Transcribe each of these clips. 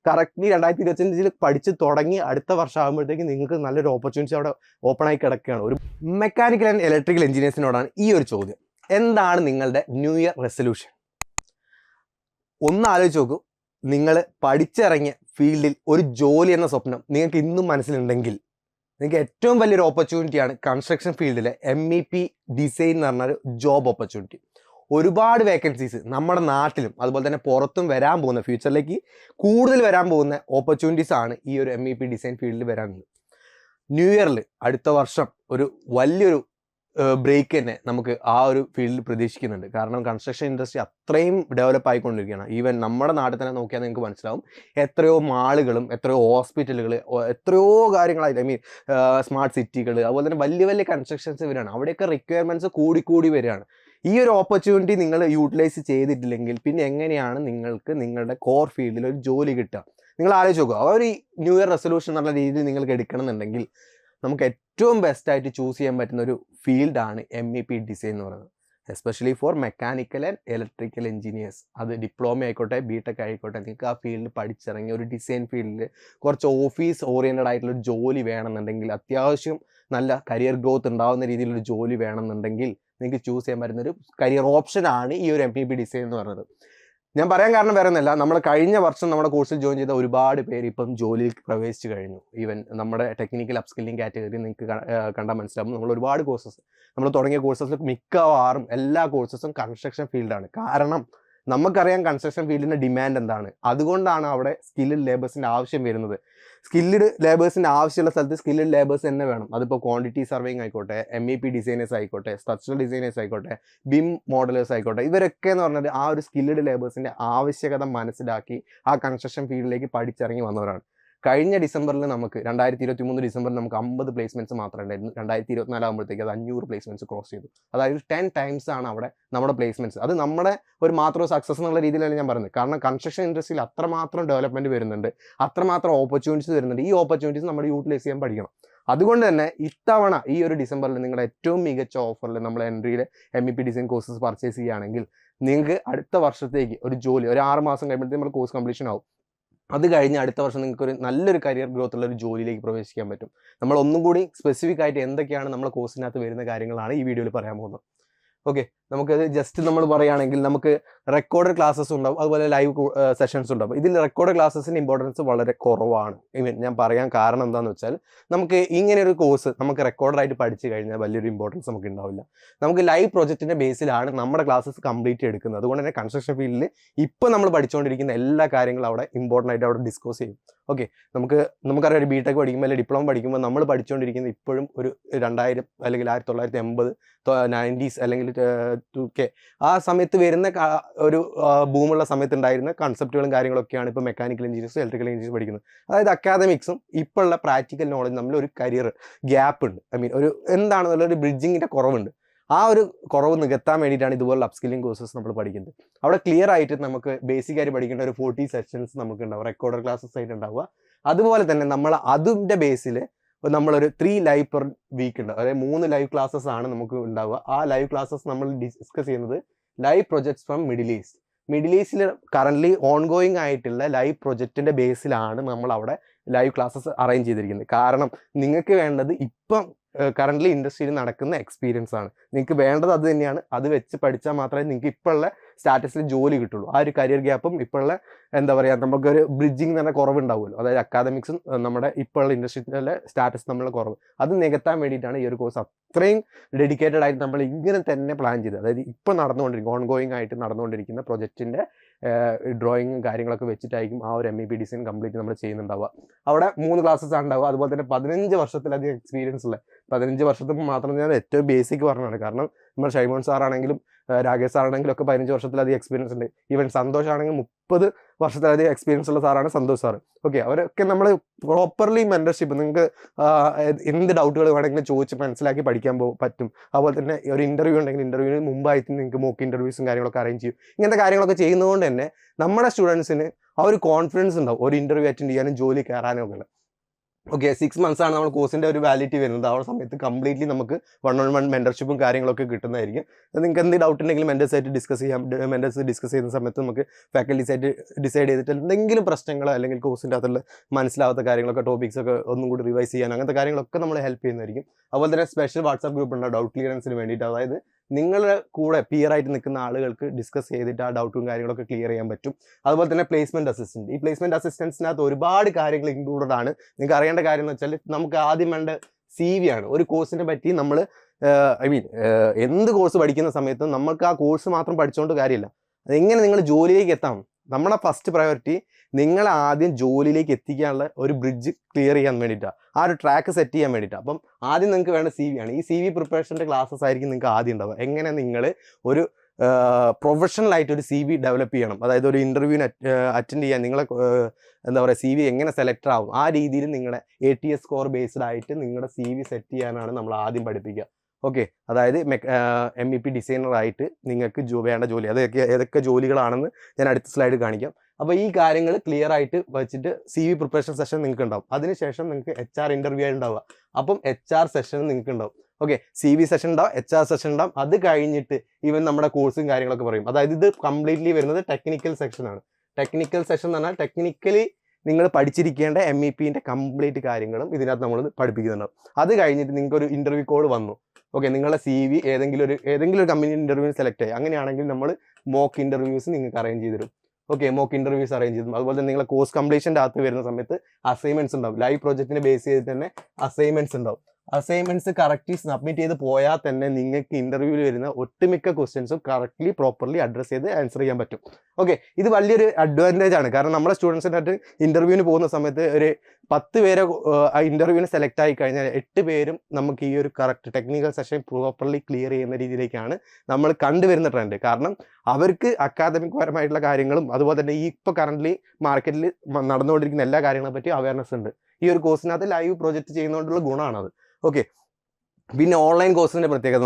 Correctly 2025 പഠിച്ച് തുടങ്ങി അടുത്ത വർഷം ആകുമ്പോഴത്തേക്ക് നിങ്ങൾക്ക് നല്ലൊരു ഓപ്പർച്യൂണിറ്റി അവിടെ ഓപ്പൺ ആയി കിടക്കുകയാണ്. ഒരു മെക്കാനിക്കൽ ആൻഡ് ഇലക്ട്രിക്കൽ എഞ്ചിനീയേഴ്സിനോടാണ് ഈ ഒരു ചോദ്യം. എന്താണ് നിങ്ങളുടെ ന്യൂ ഇയർ റെസൊല്യൂഷൻ? ഒന്ന് ആലോചിച്ച് നോക്കൂ. നിങ്ങൾ പഠിച്ചിറങ്ങിയ ഫീൽഡിൽ ഒരു ജോലി എന്ന സ്വപ്നം നിങ്ങൾക്ക് ഇന്നും മനസ്സിലുണ്ടെങ്കിൽ നിങ്ങൾക്ക് ഏറ്റവും വലിയൊരു ഓപ്പർച്യൂണിറ്റിയാണ് കൺസ്ട്രക്ഷൻ ഫീൽഡിലെ MEP ഡിസൈൻ എന്ന് പറഞ്ഞൊരു ജോബ് ഓപ്പർച്യൂണിറ്റി. ഒരുപാട് വേക്കൻസീസ് നമ്മുടെ നാട്ടിലും അതുപോലെ തന്നെ പുറത്തും വരാൻ പോകുന്ന, ഫ്യൂച്ചറിലേക്ക് കൂടുതൽ വരാൻ പോകുന്ന ഓപ്പർച്യൂണിറ്റീസ് ആണ് ഈ ഒരു MEP ഡിസൈൻ ഫീൽഡിൽ വരാനുള്ളത്. ന്യൂ ഇയറിൽ അടുത്ത വർഷം ഒരു വലിയൊരു ബ്രേക്ക് തന്നെ നമുക്ക് ആ ഒരു ഫീൽഡിൽ പ്രതീക്ഷിക്കുന്നുണ്ട്. കാരണം കൺസ്ട്രക്ഷൻ ഇൻഡസ്ട്രി അത്രയും ഡെവലപ്പ് ആയിക്കൊണ്ടിരിക്കുകയാണ്. ഈവൻ നമ്മുടെ നാട്ടിൽ തന്നെ നോക്കിയാൽ നിങ്ങൾക്ക് മനസ്സിലാവും, എത്രയോ മാളുകളും എത്രയോ ഹോസ്പിറ്റലുകൾ, എത്രയോ കാര്യങ്ങളായിട്ട്, സ്മാർട്ട് സിറ്റികൾ, അതുപോലെ തന്നെ വലിയ വലിയ കൺസ്ട്രക്ഷൻസ് വരികയാണ്. അവിടെയൊക്കെ റിക്വയർമെൻറ്റ്സ് കൂടി വരികയാണ്. ഈ ഒരു ഓപ്പർച്യൂണിറ്റി നിങ്ങൾ യൂട്ടിലൈസ് ചെയ്തിട്ടില്ലെങ്കിൽ പിന്നെ എങ്ങനെയാണ് നിങ്ങൾക്ക് നിങ്ങളുടെ കോർ ഫീൽഡിൽ ഒരു ജോലി കിട്ടുക? നിങ്ങൾ ആലോചിച്ച് നോക്കുക. ആ ഒരു ന്യൂ ഇയർ റെസൊല്യൂഷൻ എന്നുള്ള രീതിയിൽ നിങ്ങൾക്ക് എടുക്കണം എന്നുണ്ടെങ്കിൽ നമുക്ക് ഏറ്റവും ബെസ്റ്റായിട്ട് ചൂസ് ചെയ്യാൻ പറ്റുന്ന ഒരു ഫീൽഡാണ് MEP ഡിസൈൻ എന്ന് പറയുന്നത്. Especially for mechanical and electrical engineers. അത് ഡിപ്ലോമ ആയിക്കോട്ടെ, BTech ആയിക്കോട്ടെ, നിങ്ങൾക്ക് ആ ഫീൽഡിൽ പഠിച്ചിറങ്ങി ഒരു ഡിസൈൻ ഫീൽഡിൽ കുറച്ച് ഓഫീസ് ഓറിയൻറ്റഡ് ആയിട്ടുള്ള ഒരു ജോലി വേണമെന്നുണ്ടെങ്കിൽ, അത്യാവശ്യം നല്ല കരിയർ ഗ്രോത്ത് ഉണ്ടാകുന്ന രീതിയിലൊരു ജോലി വേണമെന്നുണ്ടെങ്കിൽ നിങ്ങൾക്ക് ചൂസ് ചെയ്യാൻ പറ്റുന്ന ഒരു കരിയർ ഓപ്ഷനാണ് ഈ ഒരു MEP ഡിസൈൻ എന്ന് പറയുന്നത്. ഞാൻ പറയാൻ കാരണം വേറെ ഒന്നുമല്ല, നമ്മൾ കഴിഞ്ഞ വർഷം നമ്മുടെ കോഴ്സിൽ ജോയിൻ ചെയ്ത ഒരുപാട് പേര് ഇപ്പം ജോലിയിൽ പ്രവേശിച്ച് കഴിഞ്ഞു. ഈവൻ നമ്മുടെ ടെക്നിക്കൽ അപ്സ്കില്ലിംഗ് കാറ്റഗറി നിങ്ങൾക്ക് കണ്ടാൽ മനസ്സിലാവും. നമ്മൾ ഒരുപാട് കോഴ്സസ്, നമ്മൾ തുടങ്ങിയ കോഴ്സസിൽ മിക്കവാറും എല്ലാ കോഴ്സസും കൺസ്ട്രക്ഷൻ ഫീൽഡാണ്. കാരണം നമുക്കറിയാം കൺസ്ട്രക്ഷൻ ഫീൽഡിൻ്റെ ഡിമാൻഡ് എന്താണ്. അതുകൊണ്ടാണ് അവിടെ സ്കിൽഡ് ലേബേഴ്സിൻ്റെ ആവശ്യം വരുന്നത്. സ്കിൽഡ് ലേബേഴ്സിൻ്റെ ആവശ്യമുള്ള സ്ഥലത്ത് സ്കിൽഡ് ലേബേഴ്സ് തന്നെ വേണം. അതിപ്പോൾ ക്വാണ്ടിറ്റി സർവേയിങ് ആയിക്കോട്ടെ, MEP ഡിസൈനേഴ്സ് ആയിക്കോട്ടെ, സ്ട്രക്ചറൽ ഡിസൈനേഴ്സ് ആയിക്കോട്ടെ, ബിം മോഡലേഴ്സ് ആയിക്കോട്ടെ, ഇവരൊക്കെ എന്ന് പറഞ്ഞാൽ ആ ഒരു സ്കിൽഡ് ലേബേഴ്സിൻ്റെ ആവശ്യകത മനസ്സിലാക്കി ആ കൺസ്ട്രക്ഷൻ ഫീൽഡിലേക്ക് പഠിച്ചിറങ്ങി വന്നവരാണ്. കഴിഞ്ഞ ഡിസംബറിൽ നമുക്ക് 2023 ഡിസംബറിൽ നമുക്ക് 50 പ്ലേസ്മെൻറ്റ്സ് മാത്രമേ ഉണ്ടായിരുന്നു. 2024 ആകുമ്പോഴത്തേക്ക് അത് 500 പ്ലേസ്മെൻറ്റ്സ് ക്രോസ് ചെയ്തു. അതായത് 10 ടൈംസ് ആണ് അവിടെ നമ്മുടെ പ്ലേസ്മെൻറ്റ്സ്. അത് നമ്മുടെ ഒരു മാത്രം സക്സസ് എന്നുള്ള രീതിയിലാണ് ഞാൻ പറയുന്നത്. കാരണം കൺസ്ട്രക്ഷൻ ഇൻഡസ്ട്രിയിൽ അത്രമാത്രം ഡെവലപ്മെൻറ്റ് വരുന്നുണ്ട്, അത്രമാത്രം ഓപ്പർച്യൂണിറ്റീസ് വരുന്നുണ്ട്. ഈ ഓപ്പർച്യൂണിറ്റീസ് നമ്മൾ യൂട്ടിലൈസ് ചെയ്യാൻ പഠിക്കണം. അതുകൊണ്ട് തന്നെ ഇത്തവണ ഈ ഒരു ഡിസംബറിൽ നിങ്ങളുടെ ഏറ്റവും മികച്ച ഓഫറിൽ നമ്മൾ എൻട്രിയിൽ MEP ഡിസൈൻ കോഴ്സസ് പർച്ചേസ് ചെയ്യുകയാണെങ്കിൽ നിങ്ങൾക്ക് അടുത്ത വർഷത്തേക്ക് ഒരു ജോലി, ഒരു 6 മാസം കഴിയുമ്പോഴത്തേക്ക് നമ്മൾ കോഴ്സ് കംപ്ലീഷൻ ആവും. അത് കഴിഞ്ഞ് അടുത്ത വർഷം നിങ്ങൾക്ക് ഒരു നല്ലൊരു കരിയർ ഗ്രോത്ത് ഉള്ള ഒരു ജോലിയിലേക്ക് പ്രവേശിക്കാൻ പറ്റും. നമ്മൾ ഒന്നും കൂടി സ്പെസിഫിക് ആയിട്ട് എന്തൊക്കെയാണ് നമ്മുടെ കോഴ്സിനകത്ത് വരുന്ന കാര്യങ്ങളാണ് ഈ വീഡിയോയിൽ പറയാൻ പോകുന്നത്. ഓക്കെ, നമുക്കത് ജസ്റ്റ് നമ്മൾ പറയുകയാണെങ്കിൽ നമുക്ക് റെക്കോർഡ് ക്ലാസ്സസ് ഉണ്ടാവും, അതുപോലെ ലൈവ് സെഷൻസ് ഉണ്ടാവും. ഇതിൽ റെക്കോർഡ് ക്ലാസ്സസിൻ്റെ ഇമ്പോർട്ടൻസ് വളരെ കുറവാണ്. ഞാൻ പറയാൻ കാരണം എന്താണെന്ന് വെച്ചാൽ, നമുക്ക് ഇങ്ങനെ ഒരു കോഴ്സ് നമുക്ക് റെക്കോർഡായിട്ട് പഠിച്ചു കഴിഞ്ഞാൽ വലിയൊരു ഇമ്പോർട്ടൻസ് നമുക്ക് ഉണ്ടാവില്ല. നമുക്ക് ലൈവ് പ്രൊജക്റ്റിൻ്റെ ബേസിലാണ് നമ്മുടെ ക്ലാസ്സസ് കംപ്ലീറ്റ് എടുക്കുന്നത്. അതുകൊണ്ട് തന്നെ കൺസ്ട്രക്ഷൻ ഫീൽഡിൽ ഇപ്പോൾ നമ്മൾ പഠിച്ചുകൊണ്ടിരിക്കുന്ന എല്ലാ കാര്യങ്ങളും അവിടെ ഇമ്പോർട്ടൻ്റ് ആയിട്ട് അവിടെ ഡിസ്കസ് ചെയ്യും. ഓക്കെ, നമുക്കറിയാം ഒരു BTech പഠിക്കുമ്പോൾ അല്ലെങ്കിൽ ഡിപ്ലോമ പഠിക്കുമ്പോൾ നമ്മൾ പഠിച്ചുകൊണ്ടിരിക്കുന്നത് ഇപ്പോഴും ഒരു 2000 അല്ലെങ്കിൽ 1980, 90s അല്ലെങ്കിൽ 2K ആ സമയത്ത് വരുന്ന ഒരു ബൂമുള്ള സമയത്ത് ഉണ്ടായിരുന്ന കൺസെപ്റ്റുകളും കാര്യങ്ങളൊക്കെയാണ് ഇപ്പോൾ മെക്കാനിക്കൽ എഞ്ചിനീയേഴ്സ്, ഇലക്ട്രിക്കൽ എഞ്ചിനീയേഴ്സ് പഠിക്കുന്നത്. അതായത് അക്കാദമിക്സും ഇപ്പോഴുള്ള പ്രാക്ടിക്കൽ നോളജ് തമ്മിൽ ഒരു കരിയർ ഗ്യാപ്പ് ഉണ്ട്. ഒരു എന്താണെന്നുള്ളൊരു ബ്രിഡ്ജിങ്ങിൻ്റെ കുറവുണ്ട്. ആ ഒരു കുറവ് നികത്താൻ വേണ്ടിയിട്ടാണ് ഇതുപോലുള്ള അപ്സ്കില്ലിംഗ് കോഴ്സസ് നമ്മൾ പഠിക്കുന്നത്. അവിടെ ക്ലിയർ ആയിട്ട് നമുക്ക് ബേസിക് ആയിട്ട് പഠിക്കേണ്ട ഒരു 40 സെഷൻസ് നമുക്ക് ഉണ്ടാവും, റെക്കോർഡർ ക്ലാസ്സസ് ആയിട്ട് ഉണ്ടാവുക. അതുപോലെ തന്നെ നമ്മൾ അതിൻ്റെ ബേസിൽ നമ്മളൊരു 3 ലൈവ് പെർ വീക്ക് ഉണ്ട്. അതായത് 3 ലൈവ് ക്ലാസ്സസ് ആണ് നമുക്ക് ഉണ്ടാവുക. ആ ലൈവ് ക്ലാസ്സസ് നമ്മൾ ഡിസ്കസ് ചെയ്യുന്നത് live projects from middle east. Middle ഈസ്റ്റിൽ കറൻ്റ്ലി ഓൺഗോയിങ് ആയിട്ടുള്ള ലൈവ് പ്രൊജക്റ്റിൻ്റെ ബേസിലാണ് നമ്മൾ അവിടെ ലൈവ് ക്ലാസ്സസ് അറേഞ്ച് ചെയ്തിരിക്കുന്നത്. കാരണം നിങ്ങൾക്ക് വേണ്ടത് ഇപ്പം കറൻ്റ്ലി ഇൻഡസ്ട്രിയിൽ നടക്കുന്ന എക്സ്പീരിയൻസ് ആണ്. നിങ്ങൾക്ക് വേണ്ടത് അത് തന്നെയാണ്. അത് വെച്ച് പഠിച്ചാൽ മാത്രമേ നിങ്ങൾക്ക് ഇപ്പോഴുള്ള സ്റ്റാറ്റസിൽ ജോലി കിട്ടുള്ളൂ. ആ ഒരു കരിയർ ഗ്യാപ്പും ഇപ്പോഴുള്ള എന്താ പറയുക, നമുക്കൊരു ബ്രിഡ്ജിങ് തന്നെ കുറവുണ്ടാവുമല്ലോ. അതായത് അക്കാദമിക്സും നമ്മുടെ ഇപ്പോഴുള്ള ഇൻഡസ്ട്രിയിലെ സ്റ്റാറ്റസ് തമ്മിലുള്ള കുറവ്, അത് നികത്താൻ വേണ്ടിയിട്ടാണ് ഈ ഒരു കോഴ്സ് അത്രയും ഡെഡിക്കേറ്റഡ് ആയിട്ട് നമ്മൾ ഇങ്ങനെ തന്നെ പ്ലാൻ ചെയ്തത്. അതായത് ഇപ്പോൾ നടന്നുകൊണ്ടിരിക്കും, ഓൺഗോയിങ് ആയിട്ട് നടന്നുകൊണ്ടിരിക്കുന്ന പ്രൊജക്റ്റിൻ്റെ ഡ്രോയിങ്ങും കാര്യങ്ങളൊക്കെ വെച്ചിട്ടായിരിക്കും ആ ഒരു MEP ഡിസൈൻ കംപ്ലീറ്റ് നമ്മൾ ചെയ്യുന്നുണ്ടാവുക. അവിടെ 3 ക്ലാസ്സസ് ആണ് ഉണ്ടാവുക. അതുപോലെ തന്നെ 15 വർഷത്തിലധികം എക്സ്പീരിയൻസ് ഉള്ള, 15 വർഷത്തിൽ മാത്രം ഞാൻ ഏറ്റവും ബേസിക് പറഞ്ഞതാണ്. കാരണം നമ്മൾ ഷൈമോൻ സാറാണെങ്കിലും രാകേഷ് സാറാണെങ്കിലും ഒക്കെ 15 വർഷത്തിലധികം എക്സ്പീരിയൻസ് ഉണ്ട്. ഈവൻ സന്തോഷ് ആണെങ്കിൽ 30 വർഷത്തിലധികം എക്സ്പീരിയൻസ് ഉള്ള സാറാണ് സന്തോഷ് സാറ്. ഓക്കെ, അവരൊക്കെ നമ്മൾ പ്രോപ്പർലി മെൻറ്റർഷിപ്പ്, നിങ്ങൾക്ക് എന്ത് ഡൗട്ടുകൾ വേണമെങ്കിലും ചോദിച്ച് മനസ്സിലാക്കി പഠിക്കാൻ പറ്റും. അതുപോലെ തന്നെ ഒരു ഇൻ്റർവ്യൂ ഉണ്ടെങ്കിൽ ഇൻ്റർവ്യൂവിന് മുമ്പായിട്ട് നിങ്ങൾക്ക് മോക്ക് ഇൻ്റർവ്യൂസും കാര്യങ്ങളൊക്കെ അറേഞ്ച് ചെയ്യും. ഇങ്ങനത്തെ കാര്യങ്ങളൊക്കെ ചെയ്യുന്നതുകൊണ്ട് തന്നെ നമ്മുടെ സ്റ്റുഡൻസിന് ആ ഒരു കോൺഫിഡൻസ് ഉണ്ടാവും ഒരു ഇൻ്റർവ്യൂ അറ്റൻഡ് ചെയ്യാനും ജോലി കയറാനും ഒക്കെ. ഓക്കെ 6 months ആണ് നമ്മൾ കോഴ്സിൻ്റെ ഒരു വാലിഡിറ്റി വരുന്നത്. ആ സമയത്ത് കംപ്ലീറ്റ്ലി നമുക്ക് 1-on-1 മെൻറ്റർഷിപ്പും കാര്യങ്ങളൊക്കെ കിട്ടുന്നതായിരിക്കും. നിങ്ങൾക്ക് എന്ത് ഡൗട്ട് ഉണ്ടെങ്കിലും മെൻറ്റേഴ്സായിട്ട് ഡിസ്കസ് ചെയ്യാം. മെൻറ്റേഴ്സ് ഡിസ്കസ് ചെയ്യുന്ന സമയത്ത് നമുക്ക് ഫാക്കൽറ്റീസായിട്ട് ഡിസൈഡ് ചെയ്തിട്ട് എന്തെങ്കിലും പ്രശ്നങ്ങളോ അല്ലെങ്കിൽ കോഴ്സിൻ്റെ അകത്തുള്ള മനസ്സിലാവാത്ത കാര്യങ്ങളൊക്കെ ടോപ്പിക്സൊക്കെ ഒന്നും കൂടി റിവൈസ് ചെയ്യാൻ അങ്ങനത്തെ കാര്യങ്ങളൊക്കെ നമ്മൾ ഹെൽപ്പ് ചെയ്യുന്നതായിരിക്കും. അതുപോലെ തന്നെ സ്പെഷ്യൽ വാട്സാപ്പ് ഗ്രൂപ്പ് ഉണ്ട് ഡൗട്ട് ക്ലിയറൻസിന് വേണ്ടിയിട്ട്. അതായത് നിങ്ങളുടെ കൂടെ പിയറായിട്ട് നിൽക്കുന്ന ആളുകൾക്ക് ഡിസ്കസ് ചെയ്തിട്ട് ആ ഡൗട്ടും കാര്യങ്ങളൊക്കെ ക്ലിയർ ചെയ്യാൻ പറ്റും. അതുപോലെ തന്നെ പ്ലേസ്മെൻറ്റ് അസിസ്റ്റൻറ്റ്. ഈ പ്ലേസ്മെൻറ്റ് അസിസ്റ്റൻസിനകത്ത് ഒരുപാട് കാര്യങ്ങൾ ഇൻക്ലൂഡഡ് ആണ്. നിങ്ങൾക്ക് അറിയേണ്ട കാര്യം എന്ന് വെച്ചാൽ നമുക്ക് ആദ്യം വേണ്ട CV ആണ്. ഒരു കോഴ്സിനെ പറ്റി നമ്മൾ എന്ത് കോഴ്സ് പഠിക്കുന്ന സമയത്തും നമുക്ക് ആ കോഴ്സ് മാത്രം പഠിച്ചുകൊണ്ട് കാര്യമില്ല. അതെങ്ങനെ നിങ്ങൾ ജോലിയിലേക്ക് എത്താം. നമ്മുടെ ഫസ്റ്റ് പ്രയോറിറ്റി നിങ്ങളെ ആദ്യം ജോലിയിലേക്ക് എത്തിക്കാനുള്ള ഒരു ബ്രിഡ്ജ് ക്ലിയർ ചെയ്യാൻ വേണ്ടിയിട്ടാണ്, ആ ഒരു ട്രാക്ക് സെറ്റ് ചെയ്യാൻ വേണ്ടിയിട്ടാണ്. അപ്പം ആദ്യം നിങ്ങൾക്ക് വേണ്ട CV ആണ്. ഈ CV പ്രിപ്പറേഷൻ്റെ ക്ലാസ്സസ് ആയിരിക്കും നിങ്ങൾക്ക് ആദ്യം ഉണ്ടാവുക. എങ്ങനെ നിങ്ങൾ ഒരു പ്രൊഫഷണലായിട്ട് ഒരു CV ഡെവലപ്പ് ചെയ്യണം, അതായത് ഒരു ഇൻ്റർവ്യൂവിന് അറ്റൻഡ് ചെയ്യാൻ നിങ്ങളെ എന്താ പറയുക CV എങ്ങനെ സെലക്ട് ആവും, ആ രീതിയിൽ നിങ്ങളെ ATS സ്കോർ ബേസ്ഡ് ആയിട്ട് നിങ്ങളുടെ CV സെറ്റ് ചെയ്യാനാണ് നമ്മൾ ആദ്യം പഠിപ്പിക്കുക. ഓക്കെ, അതായത് MEP ഡിസൈനറായിട്ട് നിങ്ങൾക്ക് വേണ്ട ജോലി ഏതൊക്കെ ജോലികളാണെന്ന് ഞാൻ അടുത്ത സ്ലൈഡ് കാണിക്കാം. അപ്പോൾ ഈ കാര്യങ്ങൾ ക്ലിയർ ആയിട്ട് വെച്ചിട്ട് CV പ്രിപ്പറേഷൻ സെഷൻ നിങ്ങൾക്ക് ഉണ്ടാവും. അതിനുശേഷം നിങ്ങൾക്ക് HR ഇൻ്റർവ്യൂ ഉണ്ടാവുക. അപ്പം HR സെഷൻ നിങ്ങൾക്ക് ഉണ്ടാവും. ഓക്കെ, CV സെഷൻ ഉണ്ടാവും, HR സെഷൻ ഉണ്ടാവും. അത് കഴിഞ്ഞിട്ട് ഈവൻ നമ്മുടെ കോഴ്സും കാര്യങ്ങളൊക്കെ പറയും. അതായത് ഇത് കംപ്ലീറ്റ്ലി വരുന്നത് ടെക്നിക്കൽ സെക്ഷനാണ്. ടെക്നിക്കൽ സെഷൻ എന്ന് പറഞ്ഞാൽ ടെക്നിക്കലി നിങ്ങൾ പഠിച്ചിരിക്കേണ്ട MEPൻ്റെ കംപ്ലീറ്റ് കാര്യങ്ങളും ഇതിനകത്ത് നമ്മൾ പഠിപ്പിക്കുന്നുണ്ടാവും. അത് കഴിഞ്ഞിട്ട് നിങ്ങൾക്ക് ഒരു ഇൻ്റർവ്യൂ കോൾ വന്നു. ഓക്കെ, നിങ്ങളുടെ CV ഏതെങ്കിലും ഒരു കമ്പനി ഇൻ്റർവ്യൂവിന് സെലക്ട് ആയി. അങ്ങനെയാണെങ്കിൽ നമ്മൾ മോക്ക് ഇൻ്റർവ്യൂസ് നിങ്ങൾക്ക് അറേഞ്ച് ചെയ്ത് തരും. ഓക്കെ, മോക്ക് ഇൻ്റർവ്യൂസ് അറേഞ്ച് ചെയ്തു. അതുപോലെ തന്നെ നിങ്ങളെ കോഴ്സ് കംപ്ലീഷൻ്റെ അകത്ത് വരുന്ന സമയത്ത് അസൈൻമെൻറ്റ്സ് ഉണ്ടാവും. ലൈവ് പ്രോജക്റ്റിനെ ബേസ് ചെയ്തിട്ട് തന്നെ അസൈൻമെൻറ്റ്സ് ഉണ്ടാവും. അസൈൻമെൻറ്റ്സ് കറക്റ്റ്ലി സബ്മിറ്റ് ചെയ്ത് പോയാൽ തന്നെ നിങ്ങൾക്ക് ഇൻ്റർവ്യൂവിൽ വരുന്ന ഒട്ടുമിക്ക ക്വസ്റ്റ്യൻസും കറക്റ്റ്ലി പ്രോപ്പർലി അഡ്രസ്സ് ചെയ്ത് ആൻസർ ചെയ്യാൻ പറ്റും. ഓക്കെ, ഇത് വലിയൊരു അഡ്വാൻറ്റേജ് ആണ്. കാരണം നമ്മുടെ സ്റ്റുഡൻസിനായിട്ട് ഇൻ്റർവ്യൂവിന് പോകുന്ന സമയത്ത് ഒരു 10 പേരെ ആ ഇൻ്റർവ്യൂവിന് സെലക്ട് ആയി കഴിഞ്ഞാൽ 8 പേരും നമുക്ക് ഈ ഒരു correct technical session properly clear ചെയ്യുന്ന രീതിയിലേക്കാണ് നമ്മൾ കണ്ടുവരുന്ന ട്രെൻഡ്. കാരണം അവർക്ക് അക്കാദമിക് പരമായിട്ടുള്ള കാര്യങ്ങളും അതുപോലെ തന്നെ ഈ ഇപ്പോൾ കറൻ്റ്ലി മാർക്കറ്റിൽ നടന്നുകൊണ്ടിരിക്കുന്ന എല്ലാ കാര്യങ്ങളെ പറ്റി അവയർനെസ് ഉണ്ട്. ഈ ഒരു കോഴ്സിനകത്ത് ലൈവ് പ്രോജക്റ്റ് ചെയ്യുന്നതുകൊണ്ടുള്ള ഗുണമാണത്. ഓക്കെ, പിന്നെ ഓൺലൈൻ കോഴ്സിൻ്റെ പ്രത്യേകത,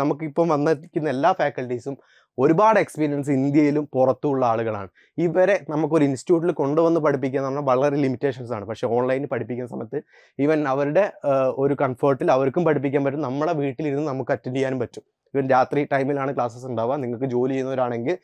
നമുക്കിപ്പം വന്നിരിക്കുന്ന എല്ലാ ഫാക്കൽറ്റീസും ഒരുപാട് എക്സ്പീരിയൻസ് ഇന്ത്യയിലും പുറത്തുള്ള ആളുകളാണ്. ഇവരെ നമുക്കൊരു ഇൻസ്റ്റിറ്റ്യൂട്ടിൽ കൊണ്ടുവന്ന് പഠിപ്പിക്കുക എന്ന് പറഞ്ഞാൽ വളരെ ലിമിറ്റേഷൻസ് ആണ്. പക്ഷേ ഓൺലൈനിൽ പഠിപ്പിക്കുന്ന സമയത്ത് ഈവൻ അവരുടെ ഒരു കംഫർട്ടിൽ അവർക്കും പഠിപ്പിക്കാൻ പറ്റും. നമ്മുടെ വീട്ടിലിരുന്ന് നമുക്ക് അറ്റൻഡ് ചെയ്യാനും പറ്റും. ഇവൻ രാത്രി ടൈമിലാണ് ക്ലാസ്സസ് ഉണ്ടാവുക. നിങ്ങൾക്ക് ജോലി ചെയ്യുന്നവരാണെങ്കിൽ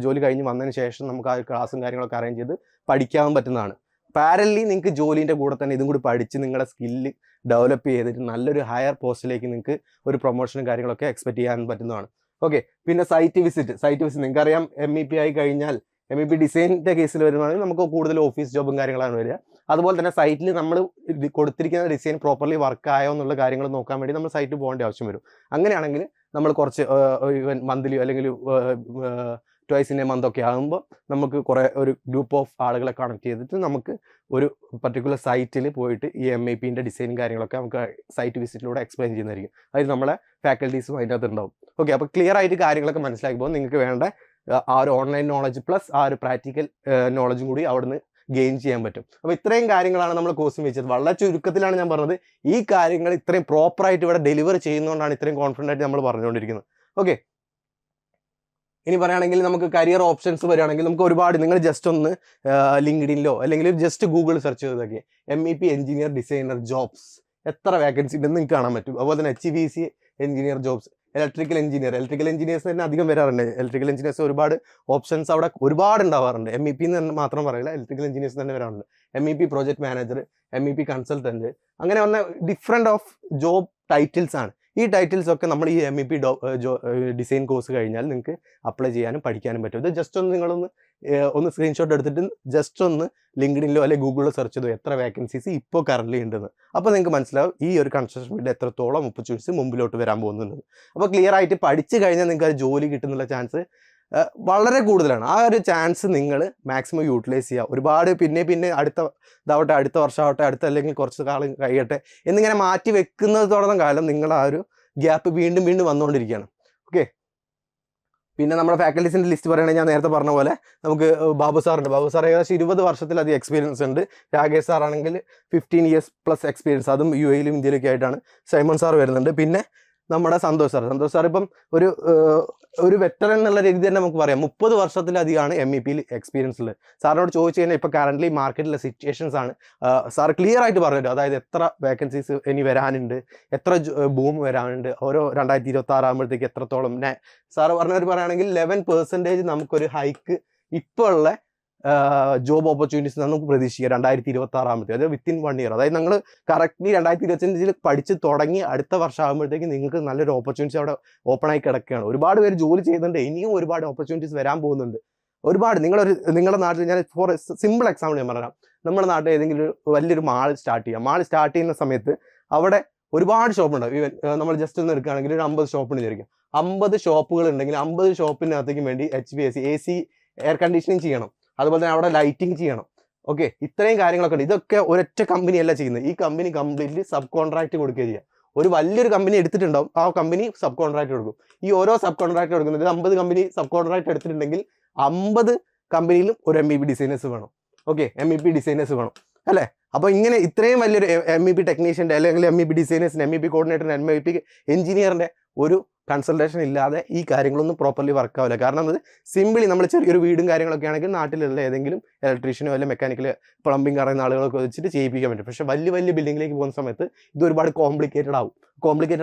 ജോലി കഴിഞ്ഞ് വന്നതിന് ശേഷം നമുക്ക് ആ ക്ലാസ്സും കാര്യങ്ങളൊക്കെ അറേഞ്ച് ചെയ്ത് പഠിക്കാൻ പറ്റുന്നതാണ്. പാരലി നിങ്ങൾക്ക് ജോലിൻ്റെ കൂടെ തന്നെ ഇതും കൂടി പഠിച്ച് നിങ്ങളുടെ സ്കില്ല് ഡെവലപ്പ് ചെയ്തിട്ട് നല്ലൊരു ഹയർ പോസ്റ്റിലേക്ക് നിങ്ങൾക്ക് ഒരു പ്രൊമോഷനും കാര്യങ്ങളൊക്കെ എക്സ്പെക്ട് ചെയ്യാൻ പറ്റുന്നതാണ്. ഓക്കെ, പിന്നെ സൈറ്റ് വിസിറ്റ് നിങ്ങൾക്കറിയാം. MEP ആയി കഴിഞ്ഞാൽ MEP ഡിസൈനിൻ്റെ കേസിൽ വരുന്നതാണെങ്കിൽ നമുക്ക് കൂടുതൽ ഓഫീസ് ജോബും കാര്യങ്ങളാണ് വരിക. അതുപോലെ തന്നെ സൈറ്റിൽ നമ്മൾ കൊടുത്തിരിക്കുന്ന ഡിസൈൻ പ്രോപ്പർലി വർക്ക് ആയോ എന്നുള്ള കാര്യങ്ങൾ നോക്കാൻ വേണ്ടി നമ്മൾ സൈറ്റിൽ പോകേണ്ട ആവശ്യം വരും. അങ്ങനെയാണെങ്കിൽ നമ്മൾ കുറച്ച് ഈവൻ മന്ത്ലിയോ അല്ലെങ്കിൽ ട്വൈസ് ഇൻ എ മന്ത് ഒക്കെ ആകുമ്പോൾ നമുക്ക് ഒരു ഗ്രൂപ്പ് ഓഫ് ആളുകളെ കണക്ട് ചെയ്തിട്ട് നമുക്ക് ഒരു പർട്ടിക്കുലർ സൈറ്റിൽ പോയിട്ട് ഈ MEPൻ്റെ ഡിസൈനും കാര്യങ്ങളൊക്കെ നമുക്ക് സൈറ്റ് വിസിറ്റിലൂടെ എക്സ്പ്ലെയിൻ ചെയ്യുന്നതായിരിക്കും. അതിൽ നമ്മളെ ഫാക്കൽറ്റീസും അതിൻ്റെ അകത്ത് ഉണ്ടാവും. ഓക്കെ, അപ്പോൾ ക്ലിയർ ആയിട്ട് കാര്യങ്ങളൊക്കെ മനസ്സിലാക്കുമ്പോൾ നിങ്ങൾക്ക് വേണ്ട ആ ഒരു ഓൺലൈൻ നോളജ് പ്ലസ് ആ ഒരു പ്രാക്ടിക്കൽ നോളജും കൂടി അവിടുന്ന് ഗെയിൻ ചെയ്യാൻ പറ്റും. അപ്പോൾ ഇത്രയും കാര്യങ്ങളാണ് നമ്മൾ കോഴ്സിൽ വെച്ചത്. വളരെ ചുരുക്കത്തിലാണ് ഞാൻ പറഞ്ഞത്. ഈ കാര്യങ്ങൾ ഇത്രയും പ്രോപ്പറായിട്ട് ഇവിടെ ഡെലിവർ ചെയ്യുന്നതുകൊണ്ടാണ് ഇത്രയും കോൺഫിഡൻ്റ് ആയിട്ട് നമ്മൾ പറഞ്ഞുകൊണ്ടിരിക്കുന്നത്. ഓക്കെ, ഇനി പറയുകയാണെങ്കിൽ നമുക്ക് കരിയർ ഓപ്ഷൻസ് വരികയാണെങ്കിൽ നമുക്ക് ഒരുപാട്, നിങ്ങൾ ജസ്റ്റ് ഒന്ന് ലിങ്ക്ഡിനിലോ അല്ലെങ്കിൽ ജസ്റ്റ് ഗൂഗിൾ സെർച്ച് ചെയ്തൊക്കെ MEP എഞ്ചിനീയർ ഡിസൈനർ ജോബ്സ് എത്ര വേക്കൻസി ഉണ്ടെന്ന് നിങ്ങൾക്ക് കാണാൻ പറ്റും. അതുപോലെ തന്നെ HVAC engineer jobs, electrical engineers തന്നെ അധികം വരാറുണ്ട്. ഇലക്ട്രിക്കൽ എഞ്ചിനീയേഴ്സ് ഒരുപാട് ഓപ്ഷൻസ് അവിടെ ഒരുപാട് ഉണ്ടാവാറുണ്ട്. MEP എന്ന് മാത്രം പറയില്ല, ഇലക്ട്രിക്കൽ എഞ്ചിനീയേഴ്സ് തന്നെ വരാറുണ്ട്. MEP project manager, MEP consultant, അങ്ങനെ വന്ന ഡിഫറെൻറ്റ് ഓഫ് ജോബ് ടൈറ്റിൽസ് ആണ്. ഈ ടൈറ്റിൽസ് ഒക്കെ നമ്മൾ ഈ MEP ഡിസൈൻ കോഴ്സ് കഴിഞ്ഞാൽ നിങ്ങൾക്ക് അപ്ലൈ ചെയ്യാനും പഠിക്കാനും പറ്റും. ഇത് ജസ്റ്റ് ഒന്ന് സ്ക്രീൻഷോട്ട് എടുത്തിട്ട് ജസ്റ്റ് ഒന്ന് ലിങ്ക്ഡിനിലോ അല്ലെങ്കിൽ ഗൂഗിളിലോ സെർച്ച് ചെയ്തോ എത്ര വേക്കൻസീസ് ഇപ്പോൾ കറൻ്റ് ഉണ്ടെന്ന്. അപ്പോൾ നിങ്ങൾക്ക് മനസ്സിലാവും ഈ ഒരു കൺസ്ട്രക്ഷൻ ഫീൽഡ് എത്രത്തോളം ഓപ്പർച്യൂണിറ്റീസ് മുമ്പിലോട്ട് വരാൻ പോകുന്നുണ്ട്. അപ്പോൾ ക്ലിയർ ആയിട്ട് പഠിച്ചു കഴിഞ്ഞാൽ നിങ്ങൾക്ക് അത് ജോലി കിട്ടുന്നുള്ള ചാൻസ് വളരെ കൂടുതലാണ്. ആ ഒരു ചാൻസ് നിങ്ങൾ മാക്സിമം യൂട്ടിലൈസ് ചെയ്യുക. ഒരുപാട് പിന്നെ അടുത്ത വർഷമാവട്ടെ അല്ലെങ്കിൽ കുറച്ച് കാലം കഴിയട്ടെ എന്നിങ്ങനെ മാറ്റി വെക്കുന്നതോടൊപ്പം കാലം നിങ്ങൾ ആ ഒരു ഗ്യാപ്പ് വീണ്ടും വന്നുകൊണ്ടിരിക്കുകയാണ്. ഓക്കെ, പിന്നെ നമ്മുടെ ഫാക്കൽറ്റീസിൻ്റെ ലിസ്റ്റ് പറയുകയാണെങ്കിൽ ഞാൻ നേരത്തെ പറഞ്ഞ പോലെ നമുക്ക് ബാബു സാറുണ്ട്. ബാബു സാർ ഏകദേശം 20 വർഷത്തിലധികം എക്സ്പീരിയൻസ് ഉണ്ട്. രാകേഷ് സാറാണെങ്കിൽ 15 years പ്ലസ് എക്സ്പീരിയൻസ്, അതും UAE-ലും ഇന്ത്യയിലൊക്കെ ആയിട്ടാണ്. സൈമൺ സാർ വരുന്നുണ്ട്. പിന്നെ നമ്മുടെ സന്തോഷ് സാർ ഇപ്പം ഒരു വെറ്ററൻ എന്നുള്ള രീതി തന്നെ നമുക്ക് പറയാം. 30 വർഷത്തിലധികമാണ് MEP എക്സ്പീരിയൻസ് ഉള്ളത്. സാറിനോട് ചോദിച്ചു കഴിഞ്ഞാൽ ഇപ്പോൾ കറന്റ് മാർക്കറ്റിലെ സിറ്റുവേഷൻസ് ആണ് സാർ ക്ലിയർ ആയിട്ട് പറഞ്ഞിട്ട്, അതായത് എത്ര വേക്കൻസീസ് ഇനി വരാനുണ്ട്, എത്ര ബൂം വരാനുണ്ട്, ഓരോ 2026 ആകുമ്പോഴത്തേക്ക് എത്രത്തോളം. സാറ് പറയുകയാണെങ്കിൽ 11% നമുക്കൊരു ഹൈക്ക് ഇപ്പോൾ ഉള്ള ജോബ് ഓപ്പർച്യൂണിറ്റീസ് നമുക്ക് പ്രതീക്ഷിക്കാം 2026 ആകുമ്പോഴത്തേക്ക്, അതായത് വിത്തിൻ 1 ഇയർ. അതായത് നിങ്ങൾ കറക്റ്റ്ലി 2025 പഠിച്ച് തുടങ്ങി അടുത്ത വർഷം ആകുമ്പോഴത്തേക്ക് നിങ്ങൾക്ക് നല്ലൊരു ഓപ്പർച്യൂണിറ്റി അവിടെ ഓപ്പൺ ആയി കിടക്കുകയാണ്. ഒരുപാട് പേര് ജോലി ചെയ്യുന്നുണ്ട്, ഇനിയും ഒരുപാട് ഓപ്പർച്യൂണിറ്റീസ് വരാൻ പോകുന്നുണ്ട്. ഒരുപാട് നിങ്ങളുടെ നാട്ടിൽ, ഞാൻ ഫോർ സിമ്പിൾ എക്സാമ്പിൾ ഞാൻ പറയാം. നമ്മുടെ നാട്ടിൽ ഏതെങ്കിലും വലിയൊരു മാൾ സ്റ്റാർട്ട് ചെയ്യുന്ന സമയത്ത് അവിടെ ഒരുപാട് ഷോപ്പ് ഉണ്ടാവും. ഈവൻ നമ്മൾ ജസ്റ്റ് ഒന്ന് എടുക്കുകയാണെങ്കിൽ ഒരു 50 ഷോപ്പിന് വിചാരിക്കും. 50 ഷോപ്പുകൾ ഉണ്ടെങ്കിൽ 50 ഷോപ്പിനകത്തേക്ക് വേണ്ടി HVAC AC എയർ കണ്ടീഷനിങ് ചെയ്യണം, അതുപോലെ തന്നെ അവിടെ ലൈറ്റിംഗ് ചെയ്യണം. ഓക്കെ, ഇത്രയും കാര്യങ്ങളൊക്കെ ഉണ്ട്. ഇതൊക്കെ ഒരൊറ്റ കമ്പനിയല്ല ചെയ്യുന്നത്. ഈ കമ്പനി കംപ്ലീറ്റ്ലി സബ് കോൺട്രാക്ട് കൊടുക്കുക ചെയ്യുക. ഒരു വലിയൊരു കമ്പനി എടുത്തിട്ടുണ്ടാവും, ആ കമ്പനി സബ് കോൺട്രാക്ട് കൊടുക്കും. ഈ ഓരോ സബ് കോൺട്രാക്ട് കൊടുക്കുന്നത് 50 കമ്പനി സബ് കോൺട്രാക്ട് എടുത്തിട്ടുണ്ടെങ്കിൽ 50 കമ്പനിയിലും ഒരു MEP ഡിസൈനേഴ്സ് വേണം. ഓക്കെ, MEP ഡിസൈനേഴ്സ് വേണം അല്ലേ? അപ്പോൾ ഇങ്ങനെ ഇത്രയും വലിയൊരു MEP ടെക്നീഷ്യൻ്റെ അല്ലെങ്കിൽ MEP ഡിസൈനേഴ്സിന്, MEP കോർഡിനേറ്ററിന്, MEP എഞ്ചിനീയറിൻ്റെ ഒരു കൺസൾട്ടേഷൻ ഇല്ലാതെ ഈ കാര്യങ്ങളൊന്നും പ്രോപ്പർലി വർക്ക് ആവില്ല. കാരണം അത് സിമ്പിളി നമ്മൾ ചെറിയൊരു വീടും കാര്യങ്ങളൊക്കെ ആണെങ്കിൽ നാട്ടിലുള്ള ഏതെങ്കിലും ഇലക്ട്രീഷ്യനോ അല്ലെങ്കിൽ മെക്കാനിക്കൽ പ്ലംബിംഗ് അറിയുന്ന ആളുകളൊക്കെ വെച്ചിട്ട് ചെയ്യിപ്പിക്കാൻ പറ്റും. പക്ഷേ വലിയ ബിൽഡിങ്ങിലേക്ക് പോകുന്ന സമയത്ത് ഇത് ഒരുപാട് കോംപ്ലിക്കേറ്റഡ്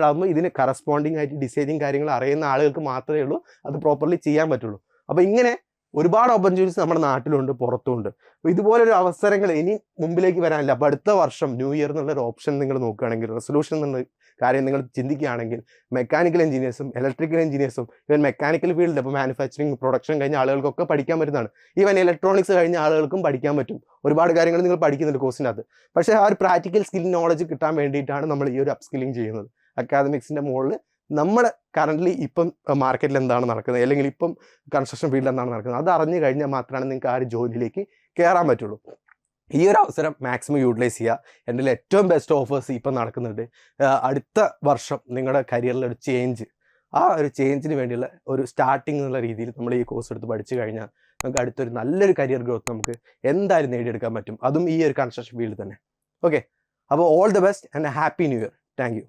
ആകുമ്പോൾ ഇതിന് കറസ്പോണ്ടിങ് ആയിട്ട് ഡിസൈനിങ് കാര്യങ്ങൾ അറിയുന്ന ആളുകൾക്ക് മാത്രമേ ഉള്ളൂ അത് പ്രോപ്പർലി ചെയ്യാൻ പറ്റുള്ളൂ. അപ്പോൾ ഇങ്ങനെ ഒരുപാട് ഓപ്പർച്യൂണിറ്റീസ് നമ്മുടെ നാട്ടിലുണ്ട്, പുറത്തുണ്ട്. അപ്പോൾ ഇതുപോലൊരു അവസരങ്ങൾ ഇനി മുമ്പിലേക്ക് വരാനില്ല. അപ്പോൾ അടുത്ത വർഷം ന്യൂ ഇയർ എന്നുള്ളൊരു ഓപ്ഷൻ നിങ്ങൾ നോക്കുകയാണെങ്കിൽ, റെസൊല്യൂഷൻ എന്നുള്ള കാര്യം നിങ്ങൾ ചിന്തിക്കുകയാണെങ്കിൽ, മെക്കാനിക്കൽ എഞ്ചിനീയേഴ്സും ഇലക്ട്രിക്കൽ എഞ്ചിനീയേഴ്സും ഈവൻ മെക്കാനിക്കൽ ഫീൽഡിൽ ഇപ്പോൾ മാനുഫാക്ചറിങ് പ്രൊഡക്ഷൻ കഴിഞ്ഞ ആളുകൾക്കൊക്കെ പഠിക്കാൻ പറ്റുന്നതാണ്. ഈവൻ ഇലക്ട്രോണിക്സ് കഴിഞ്ഞ ആളുകൾക്കും പഠിക്കാൻ പറ്റും. ഒരുപാട് കാര്യങ്ങൾ നിങ്ങൾ പഠിക്കുന്നുണ്ട് കോഴ്സിനകത്ത്. പക്ഷേ ആ ഒരു പ്രാക്ടിക്കൽ സ്കിൽ നോളജ് കിട്ടാൻ വേണ്ടിയിട്ടാണ് നമ്മൾ ഈ ഒരു അപ്സ്കില്ലിങ് ചെയ്യുന്നത്. അക്കാദമിക്സിൻ്റെ മുകളിൽ നമ്മുടെ കറൻ്റ്ലി ഇപ്പം മാർക്കറ്റിൽ എന്താണ് നടക്കുന്നത്, അല്ലെങ്കിൽ ഇപ്പം കൺസ്ട്രക്ഷൻ ഫീൽഡിൽ എന്താണ് നടക്കുന്നത്, അത് അറിഞ്ഞു കഴിഞ്ഞാൽ മാത്രമാണ് നിങ്ങൾക്ക് ആ ഒരു ജോലിയിലേക്ക് കയറാൻ പറ്റുള്ളൂ. ഈ ഒരു അവസരം മാക്സിമം യൂട്ടിലൈസ് ചെയ്യുക. എൻ്റെ ഏറ്റവും ബെസ്റ്റ് ഓഫേഴ്സ് ഇപ്പം നടക്കുന്നുണ്ട്. അടുത്ത വർഷം നിങ്ങളുടെ കരിയറിലൊരു ആ ഒരു ചേഞ്ചിന് വേണ്ടിയുള്ള ഒരു സ്റ്റാർട്ടിങ് എന്നുള്ള രീതിയിൽ നമ്മൾ ഈ കോഴ്സ് എടുത്ത് പഠിച്ചു കഴിഞ്ഞാൽ നമുക്ക് അടുത്തൊരു നല്ലൊരു കരിയർ ഗ്രോത്ത് നമുക്ക് എന്തായാലും നേടിയെടുക്കാൻ പറ്റും, അതും ഈ ഒരു കൺസ്ട്രക്ഷൻ ഫീൽഡിൽ തന്നെ. ഓക്കെ, അപ്പോൾ all the best and happy new year. Thank you.